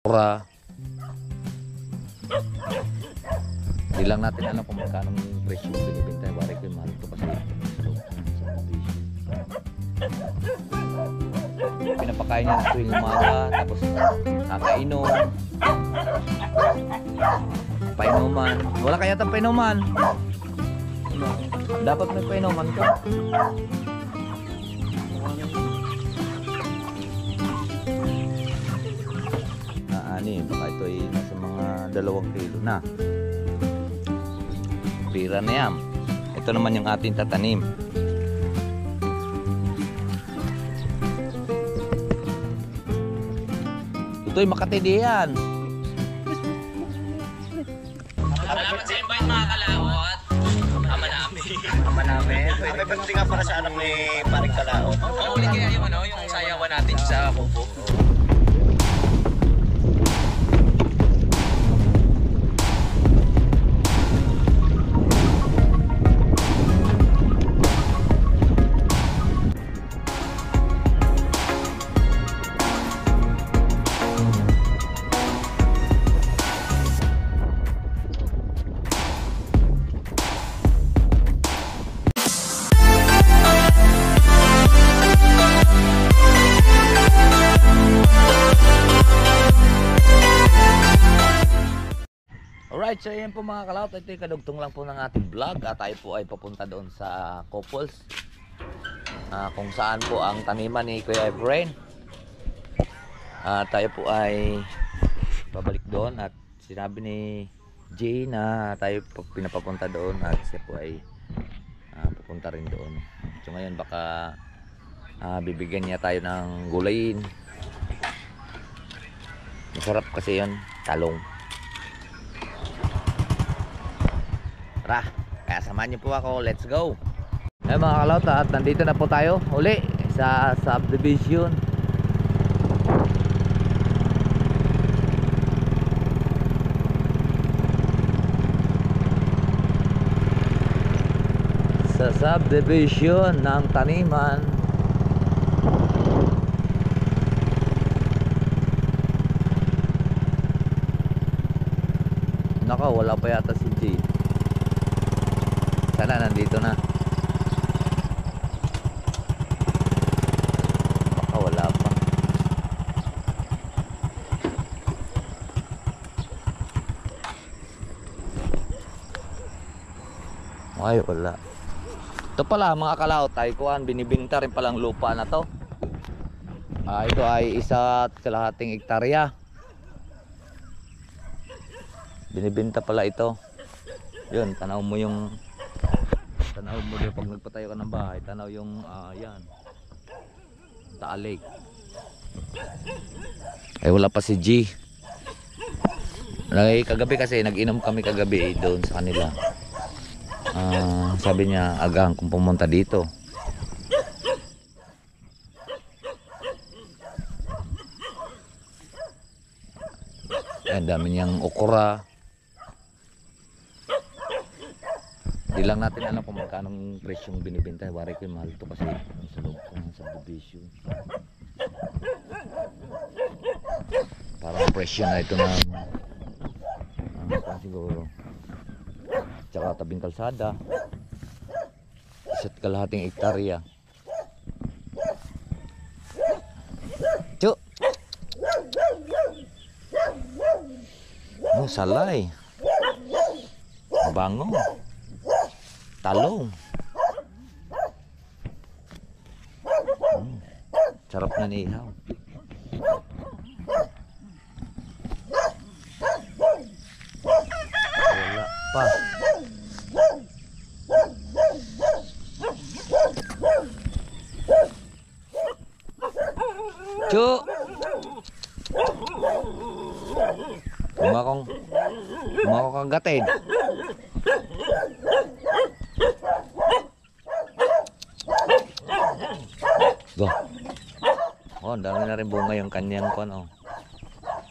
okra. Hindi lang natin alam kung magkano yung presyo binibenta. Wari ko yung mahal ito kasi pinapakain niya tuwing umaga, tapos nakainom, painuman. Wala kaya itong painuman? Dapat may painuman ka. Baka ito ay nasa mga 2 kilo na. Pira na yan. Ito naman yung ating tatanim. Ito'y Makati diyan. Salamat sa invite mga kalawot. Ama namin. May birthday nga para sa anak ni Paring Kalao. Uli kaya yung yung sayawan natin sa kubo. Alright, so yan po mga kalawot. Ito yung kadugtong lang po ng ating vlog. At tayo po ay papunta doon sa Couples, kung saan po ang taniman ni Kuya Efrain. Tayo po ay babalik doon. At sinabi ni Jay na tayo pinapapunta doon. At siya po ay pupunta rin doon. So ngayon baka bibigyan niya tayo ng gulayin. Masarap kasi yun, talong. Tara, kaya samahan niyo po ako. Let's go. Ay mga kalawot, at nandito na po tayo uli sa subdivision. Sa subdivision ng taniman. Naka, wala pa yata si Jay. Sana nandito na. Baka wala pa. Ay, wala. Ito pala mga kalawot, tayo kuhan, binibinta rin palang lupa na to. Ito ay 1.5 hektarya. Binibinta pala ito. Yun, tanaw mo yung pag nagpatayo ka ng bahay, tanaw yung yan, Taal Lake. Ay wala pa si G. Kagabi kasi nag-inom kami kagabi doon sa kanila. Sabi niya agahan kung pumunta dito. Ang dami niyang okra. Hindi lang natin alam kung magkano presyong binibenta. Wari ko yung mahal ito kasi sa loob ng subdivision. Parang presyo na ito ng siguro tsaka tabing kalsada. 1.5 hektarya. Cuk! Oh, salay. Mabango. Talong. Sarap na nihaw. Wala pa. Cuk. Kumakong kagatin. Go. Oh, dami na rin bunga yung kanyang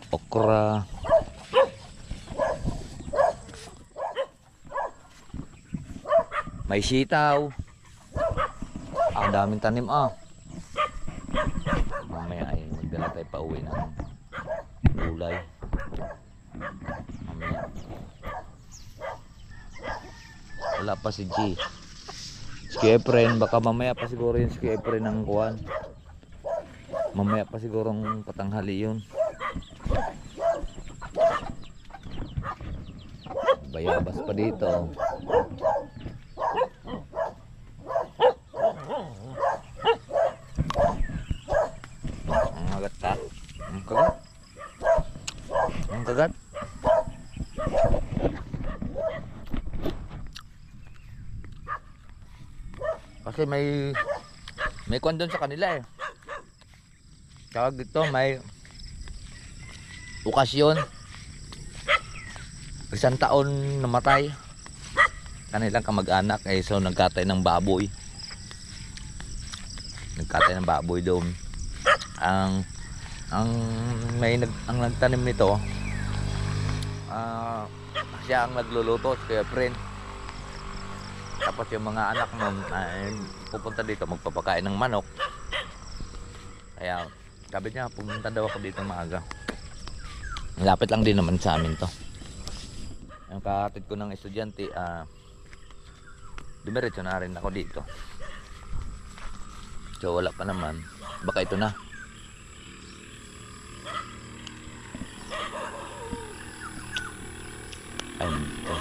okra. May sitaw. Ang daming tanim Mamaya ay magdala tayo pa uwi ng gulay. Mamaya. Wala pa si G. Si Efren, baka mamaya pa siguro yung si Efren ng kuwan. Mamaya pa sigurong patanghali yun. Bayabas pa dito. Ang kagat ta. Ang kagat. Ang kagat. Kasi may kwan doon sa kanila eh. Tsaka dito may okasyon. Isang taon namatay kanilang kamag-anak eh, so nagkatay ng baboy. Nagkatay ng baboy doon. Ang nagtanim nito siya ang nagluluto kaya friend. Tapos yung mga anak nun pupunta dito magpapakain ng manok. Kaya sabi niya pumunta daw ako dito maaga. Lapit lang din naman sa amin to. Yung kahatid ko ng estudyante dumiretso na rin ako dito. So wala pa naman. Baka ito na. Ay, ito.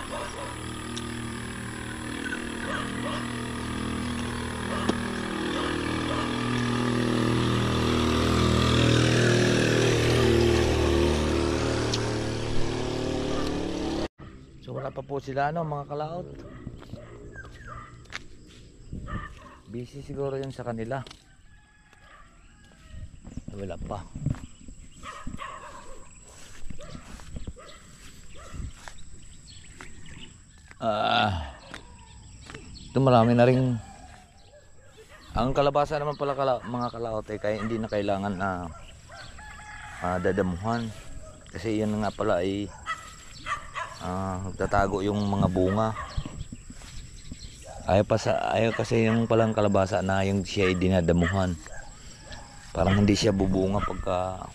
So wala pa po sila mga kalaot. Busy siguro yun sa kanila. Wala pa. Ito marami na rin. Ang kalabasa naman pala mga kalaot kaya hindi na kailangan dadamuhan. Kasi yun nga pala ay nagtatago yung mga bunga. Ayaw kasi yung palang kalabasa na yung siya ay dinadamuhan. Parang hindi siya bubunga pagka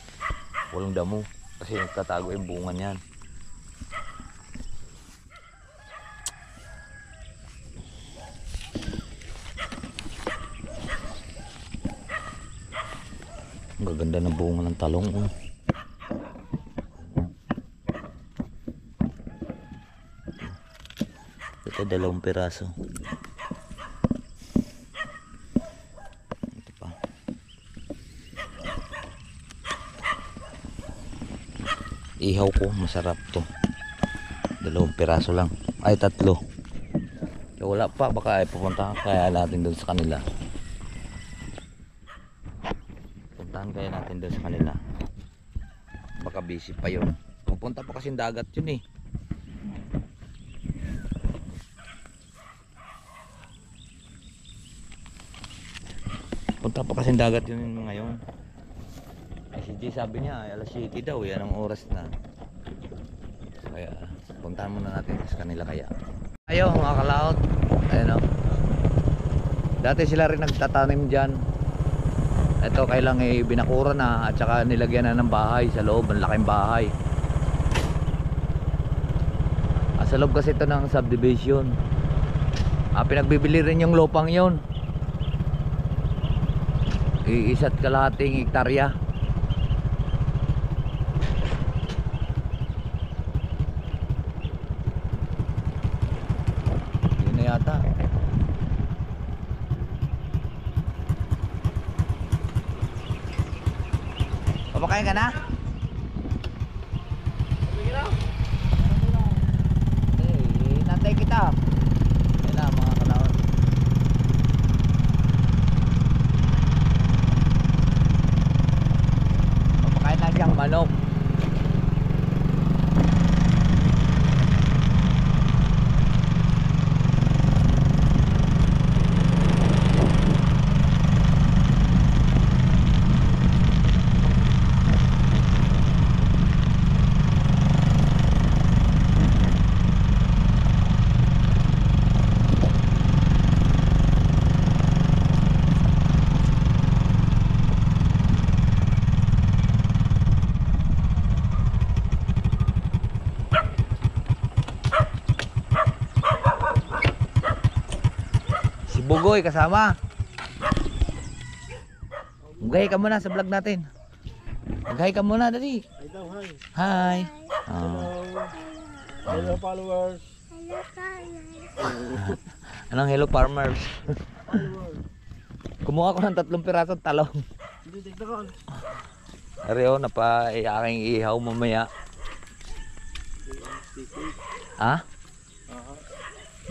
walang damo. Kasi nagtatago yung bunga niyan. Ang gaganda ng bunga ng talong. Ito 2 piraso. Ito pa. Ihaw ko, masarap to. 2 piraso lang. Ay 3. So, wala pa, baka ay pupunta kaya natin doon sa kanila. Puntahan kaya natin doon sa kanila. Baka busy pa yun. Pupunta pa kasing dagat yun eh. Punta pa kasing dagat yun ngayon. Si G sabi niya ay alas 7 daw, yan ang oras na. Kaya puntahan muna natin sa kanila kaya. Ayaw mga kalaot. Ayun o. Dati sila rin nagtatanim dyan. Ito kailang binakura na at saka nilagyan na ng bahay sa loob, ang laking bahay. Sa loob kasi ito ng subdivision. Pinagbibili rin yung lupang yon. Isa't kalahating hektarya. Yun na yata. Papakain ka na? Nantay kita. Ayun na mga kalaon. Papakain na siyang manok. Bugoy kasama. Mag-hi ka muna sa vlog natin. Mag-hi ka muna, dali. Ay daw, hi. Hi. Hello followers. Anong hello farmers? Kumuha ko ng 3 pirasong talong. Hindi, tignan ko. Areo, aking ihaw mamaya. Ha?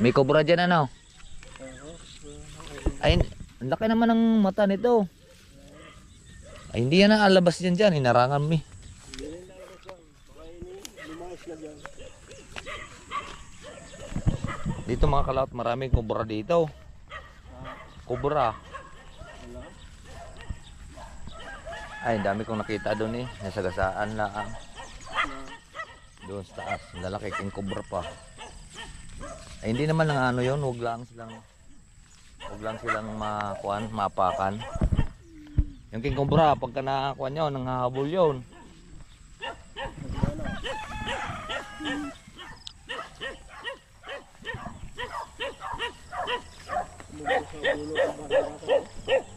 May cobra dyan ano? Ay, ang laki naman ng mata nito. Ay, hindi yan ang alabas dyan dyan. Hinarangan mo eh. Dito mga kalaot, maraming cobra dito. Cobra. Ay, dami kong nakita doon eh. Nasagasaan lang. Doon sa taas. Lalaki king cobra pa. Ay, hindi naman ng ano yun. Huwag lang silang mapakan. Yung king cobra, pagka nakakuha nyo, nanghahabol yun.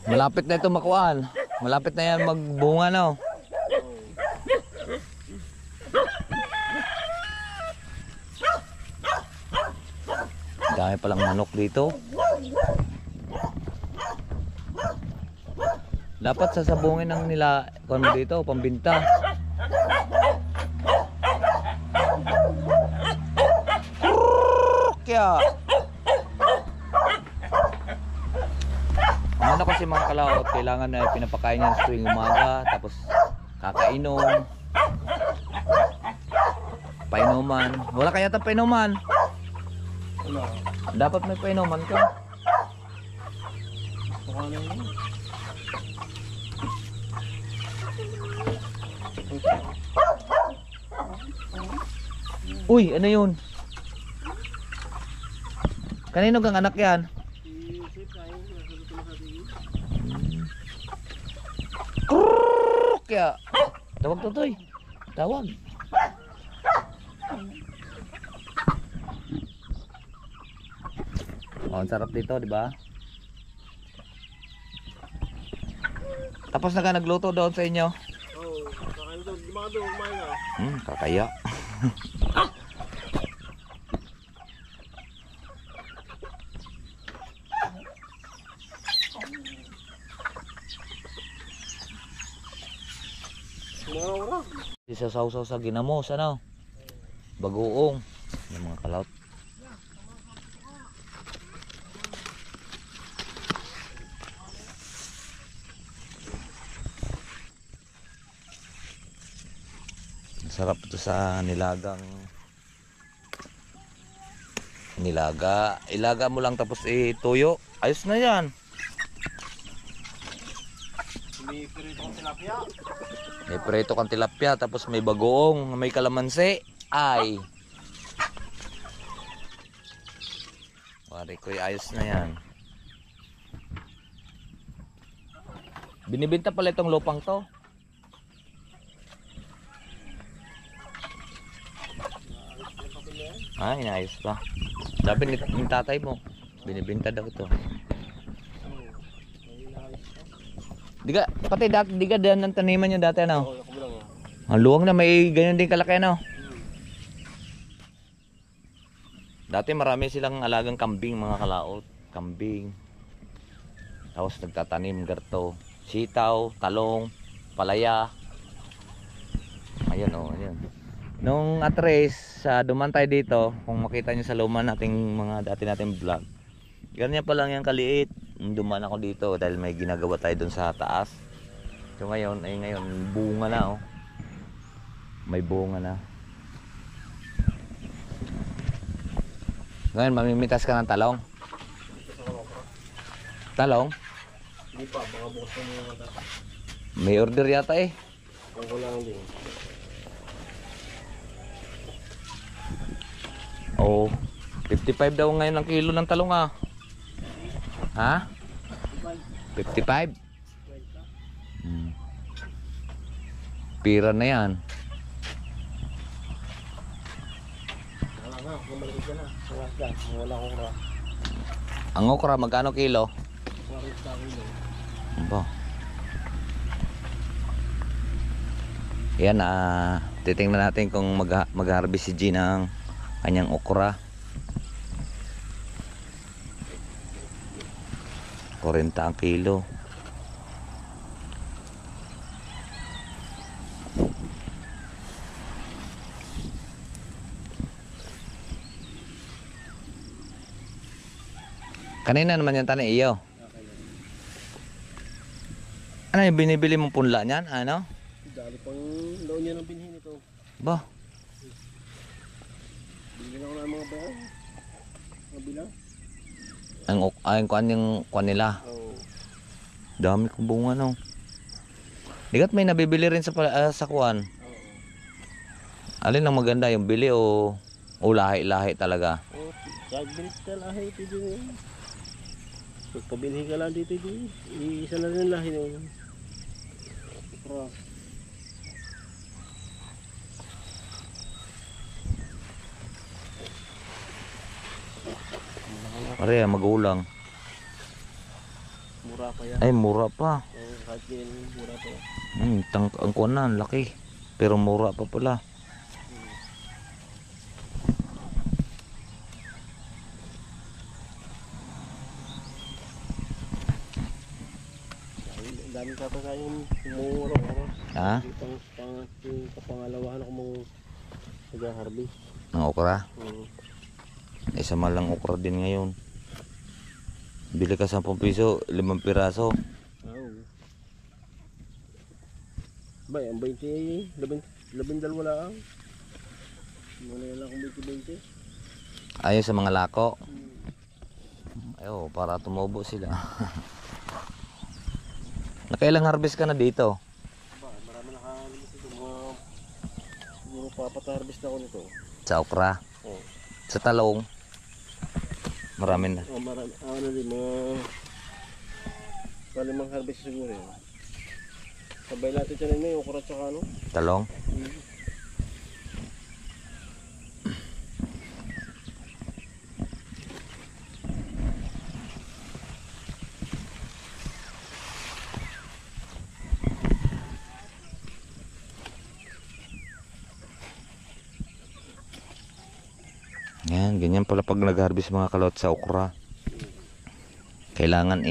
Malapit na ito makuhaan. Malapit na yan magbunga na. Dami palang manok dito. Dapat sasabungin ng nila kung dito, pambinta. Kaya ano kasi mga kalaot, kailangan na pinapakain niya sa tuwing umaga, tapos kakainom, painuman. Wala kaya tayong painuman? Dapat may painuman ka. Uy, ano yun? Kanino kang anak yan? Kaya tawag to toy. Tawag. Oh, ang sarap dito, di ba? Tapos na ka nagluto doon sa inyo? Oo, kakain doon. Di ba doon, kumain ka? Kakaya. Isasaw-saw sa ginamos, ano? Bagoong. Yung mga kalaot. Sarap ito sa nilaga. Ilaga mo lang tapos ituyo. Ayos na yan. May pirito kong tilapia. May preto kang tilapia, tapos may bagoong, may kalamansi. Ay. Pare ko, ayos na yan. Binibenta pala itong lupang to. Inayos pa. Sabi ni tatay mo, binibenta daw to. Diga, pati dati, diga dyan ang taniman nyo dati, ano? Oo, ako lang yan. Ang luwang na, may ganyan din kalaki, ano? Dati marami silang alagang kambing, mga kalaot. Kambing. Tapos nagtatanim, garto. Sitaw, talong, palaya. Ayun, ayun. Nung atres, duman tayo dito, kung makita nyo sa luma nating mga dati nating vlog. Ganyan pa lang yung kaliit. Duman ako dito dahil may ginagawa tayo dun sa taas. So ngayon, bunga na, oh. May bunga na. Ngayon, mamimitas ka ng talong. Talong? Hindi pa, baka bukas na mga mata. May order yata eh. Ang ko lang din. Oh, 55 daw ngayon ang kilo ng talong, ah. Ha? 55? Pira na yan. Wala nga, bumalik ka na. Wala ko ra. Ang okra, magkano kilo? 40 kilo. Ba? Yan, titingnan natin kung mag-harvest si G ng kanyang okra. 40 ang kilo. Kanina naman yung tanay iyo. Ano yung binibili mong punla niyan? Ano? Dali pang daw niya ng binhin ito. Ba? Bili lang ako ng mga bayan. Mga bilang. Ang kuan yung kuan nila. Oo. Dami kong bunga no. Digat may nabibili rin sa kuan. Oo. Alin ang maganda, yung bili o lahi-lahi talaga? Oh, kahit bilis ka lahi ito din. Pagkabilhin ka lang dito din. Isa na rin lahi nun. Okra. Pare, magulang. Mura pa yan. Ay, mura pa. Oo, kahit din mura pa yan. Ang kuan na, ang laki. Pero mura pa pala. Ang daming tatagayin mumura ko. Ha? Yung kapangalawahan ako mong nag-harvest. Ang okra. Oo. Isa man lang okra din ngayon. Bili ka 10 piso, 5 piraso. Oo. Bay, ang 20, 12 lang. Wala lang kung 20-20. Ayun sa mga lako. Ayo, para tumubo sila. Nakailang harvest ka na dito? Ba, marami nakaharvest ito. Siguro papat-harvest na ako nito. Sa okra. Oo. Sa talong. Marami na. Oh, marami. Ano din, mga limang harvest siguro yun. Sabay natin dyan na yung okra tsaka ano. Talong. Yan, ganyan pala pag nag-harvest mga kalot sa okra. Kailangan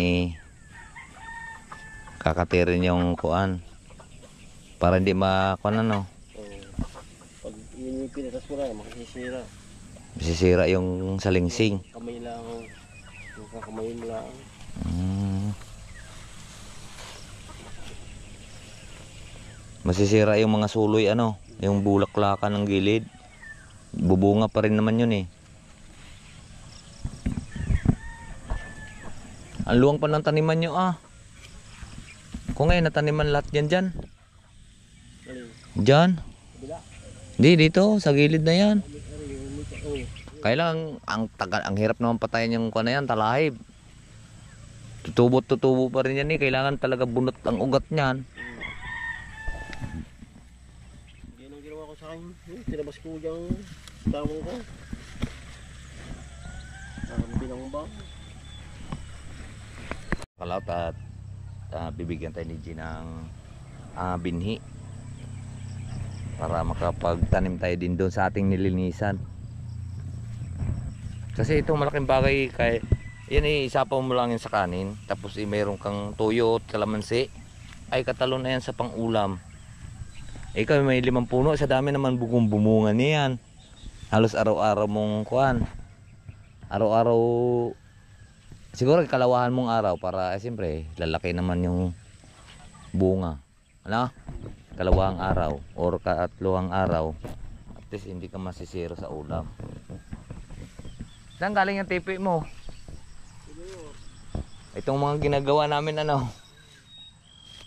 kakatirin yung kuan para hindi makuan ano. Pag yun yung pinatas mo lang, makasisira. Masisira yung salingsing. Kamay lang. Yung kakamay mo lang. Masisira yung mga suloy ano, yung bulaklakan ng gilid. Bubunga pa rin naman yun eh. Ang luwang pa ng taniman nyo ah. Kung ngayon nataniman lahat yan dyan. Alin? Dyan. Bila? Di dito sa gilid na yan. Oh. Kailang ang tagal, ang hirap naman patayin yung kuan na yan, talahib. Tutubo pa rin yan eh. Kailangan talaga bunot ang ugat niyan. Yan ang ginawa ko sa akin. Tinabas ko yung damong ko. Bilang ba? Kalot at bibigyan tayo ni G ng binhi para makapagtanim tayo din doon sa ating nilinisan. Kasi itong malaking bagay kay yan isapaw mo lang yan sa kanin, tapos mayroon kang tuyo at kalamansi, ay katalon na yan sa pang-ulam. Ikaw may 5 puno, sa dami naman bugong bumunga niyan. Halos araw-araw mong kuan. Araw-araw siguro kalawahan mong araw para siyempre lalaki naman yung bunga. Ano? Kalawahang araw or kaatluhang araw. At least hindi ka masisiro sa ulam. Saan galing yung tipi mo? Itong mga ginagawa namin ano.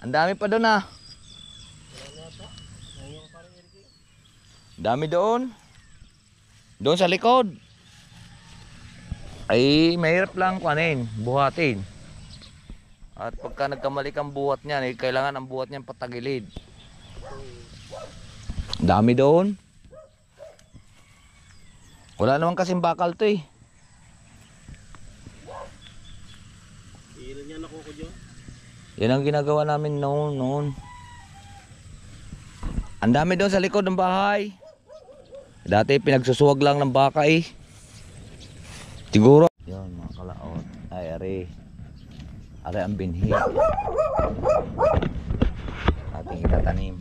Ang dami pa doon ah. Dami doon. Doon sa likod. Ay mahirap lang kuanin, buhatin. At pagka nagkamali kang buhat niyan, kailangan ang buhat niyan patagilid. Dami doon. Wala naman kasing bakal to eh. Yan ang ginagawa namin noon. Ang dami doon sa likod ng bahay. Dati pinagsusuwag lang ng baka eh. Siguro. Yan mga kalaot. Ay ari. Ari ang binhi. Ating itatanim.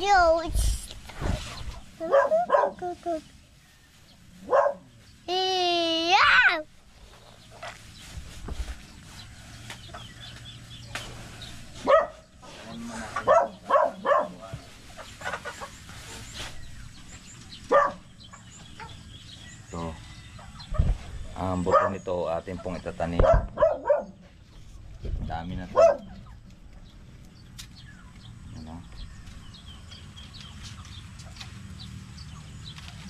Yo, it's yeah. Ito. Ang buto nito atin pong itatanim. Dami na to. Ano?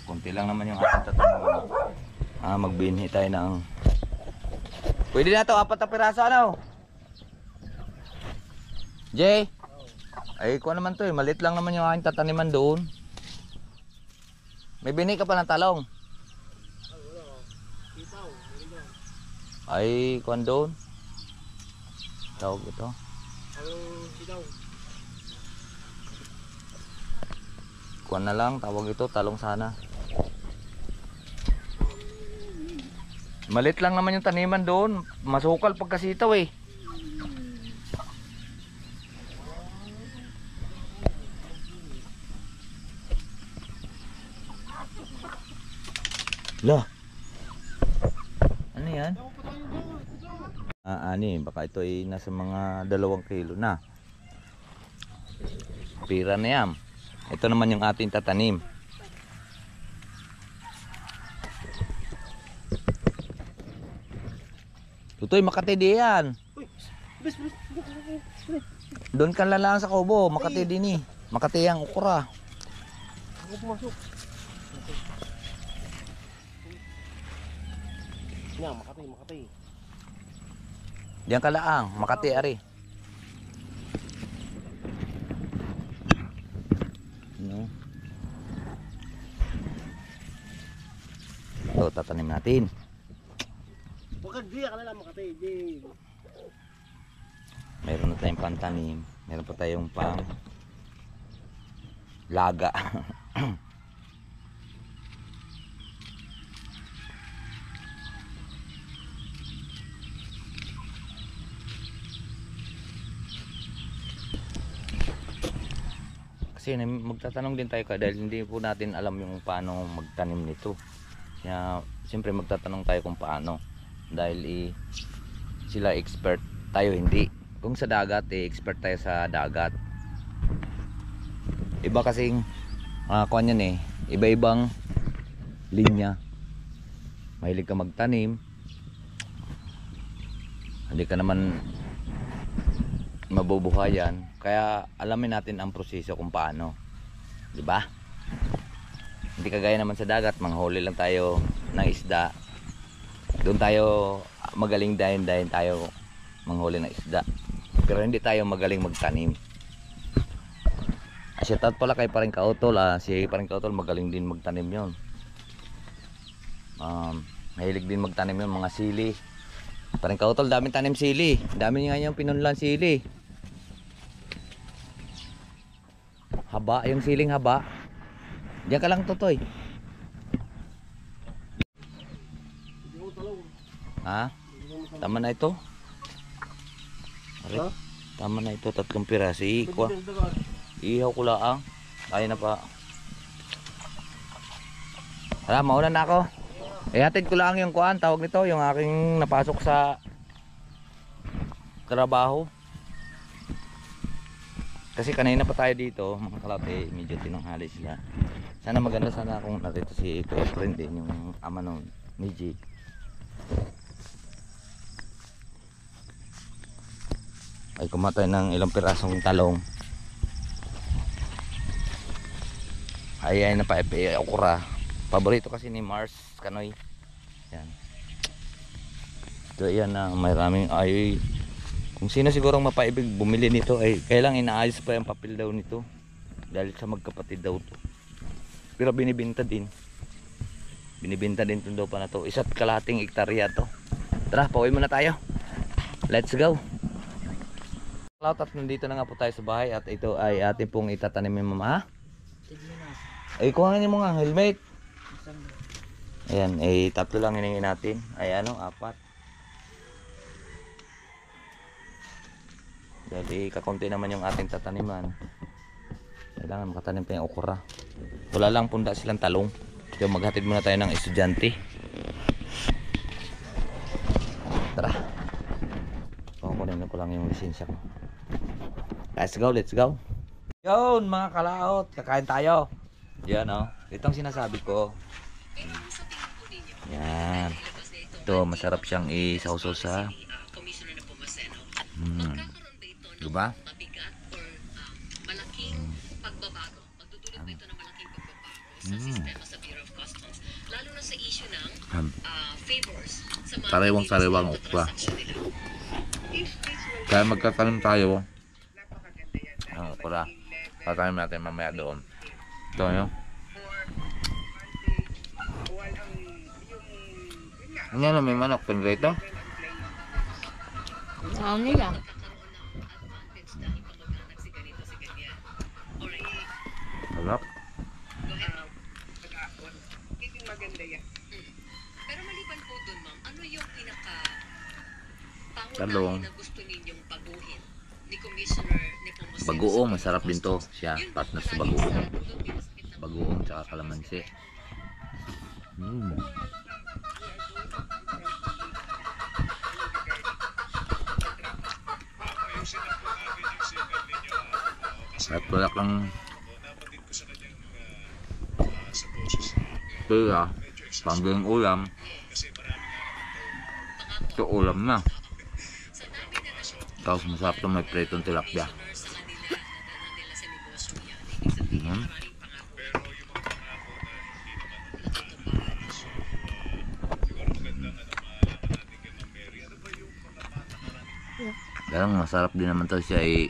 Kunti lang naman yung ating tatanim. Magbinhi tayo ng pwede na to, 4 na piraso ano? Jay? Ay kuha naman to eh, malit lang naman yung aking tataniman doon. May bini ka pa ng talong? Ay kuha doon. Tawag ito. Kuha na lang, tawag ito, talong sana. Malit lang naman yung taniman doon. Masukal pagkasitaw eh. Lah. Ano yan? Ani, baka ito ay nasa mga 2 kilo na. Pira na yan. Ito naman yung ating tatanim. Tutoy, Makati di yan. Doon ka lang sa kubo, Makati din eh. Makati ang ukra. Ako pumasok. Yan, Makati. Diyan ka lang, Makati ari. No. Ito, tatanim natin. Huwag kang diya ka na lang, Makati. Meron na tayong pantanim. Meron pa tayong pang laga. Kasi magtatanong din tayo dahil hindi po natin alam yung paano magtanim nito. Kaya siyempre magtatanong tayo kung paano. Dahil sila expert, tayo hindi. Kung sa dagat expert tayo sa dagat. Iba kasing kuan yan iba-ibang linya. Mahilig ka magtanim. Hindi ka naman mabubuhayan. Kaya alamin natin ang proseso kung paano. 'Di ba? Hindi kagaya naman sa dagat, manghuli lang tayo ng isda. Doon tayo magaling dahin tayo manghuli ng isda. Pero hindi tayo magaling magtanim. Shout out pala kay Paring Kautol. Si Paring Kautol magaling din magtanim 'yon. Mahilig din magtanim 'yon, mga sili. Paring Kautol, daming tanim sili. Dami nga yung pinunlan sili. Haba, yung siling haba. Diyan ka lang, Totoy. Ha? Tama na ito. Ha? Tama na ito, 3 piraso. Ihaw ko lang. Kaya na pa. Hala, mauna na ako. Hatid ko lang yung kuan, tawag nito, yung aking napasok sa trabaho. Kasi kanina pa tayo dito, mga kalate, medyo tinanghali sila. Sana maganda sana kung narito si Kuya Friend din, yung ama nun, ni G. Ay kumatay ng ilang pirasong talong. Ay na pa okra. Paborito kasi ni Mars Kanoy. Yan. Ito yan na maraming ay. Kung sino sigurong mapaibig bumili nito ay kailang inaayos pa yung papel daw nito. Dahil sa magkapatid daw to. Pero binibenta din. Binibenta din itong lupa na to. 1.5 hektarya to. Tara, pauwi muna tayo. Let's go. At nandito na nga po tayo sa bahay. At ito ay atin pong itatanim yung mama. Ay, kuhanin mo nga helmet. Ayan, eh 3 lang hiningin natin. Ay ano, 4. Dahil kakunti naman yung ating tataniman. Kailangan makatanim pa yung okra. Wala lang punda silang talong. So maghatid muna tayo ng estudyante. Tara. Kukunin ko lang yung lisensya ko. Let's go, let's go. Yun mga kalaot, kakain tayo. Yan o, itong sinasabi ko. Yan. Ito, masarap siyang isawsaw sa diba? Malaking pagbabago. Magdudulot ito ng malaking pagbabago sa sistema sa Bureau of Customs. Lalo na sa issue ng favors sa mga Sariwang okra. Kaya magkatanim tayo. Ang okra. Tatanim natin mamaya doon. Ito yun. Ano yan, may manok pin rito? Ano nila? Harap. Pero maliban po dun, ma'am, ano yung pinaka Talong. pangunahin na gusto ninyong baguhin ni Commissioner Nepomuceno? Bagoong, masarap din to. Siya, partner sa bagoong. Bagoong tsaka kalamansi. At wala kang pera, panggang ulam. Ito ulam na. Tapos masarap ito, may pretong tilapia. Pero masarap din naman to siya ay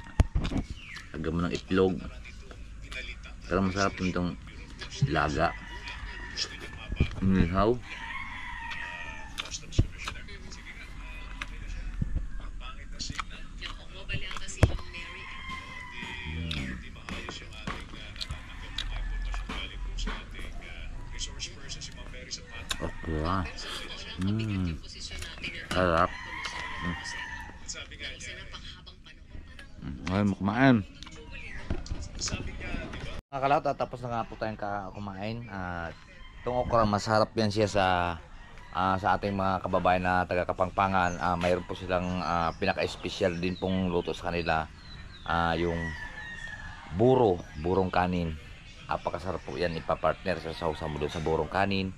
lagyan mo ng itlog. Pero masarap din itong laga. Nihaw. Okra. Sarap. Ay, kumain. Mga kalaot, tapos na nga po tayong kumain. Itong okra, masarap yan siya sa ating mga kababayan na taga Kapampangan. Mayroon po silang pinaka-special din pong luto sa kanila. Yung burong kanin. Apakasarap po yan, ipapartner sa sausa mo doon sa burong kanin.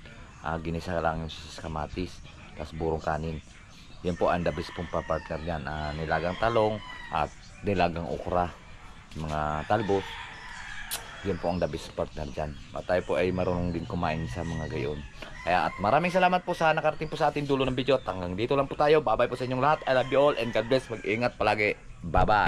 Ginisa lang yung kamatis, tapos burong kanin. Yan po ang the best pong papartner yan. Nilagang talong at nilagang okra, mga talbos. Yan po ang the best partner dyan. At tayo po ay marunong din kumain sa mga gayon. Kaya at maraming salamat po sa nakarating po sa ating dulo ng video. At hanggang dito lang po tayo. Bye bye po sa inyong lahat. I love you all and God bless. Mag-ingat palagi. Bye bye.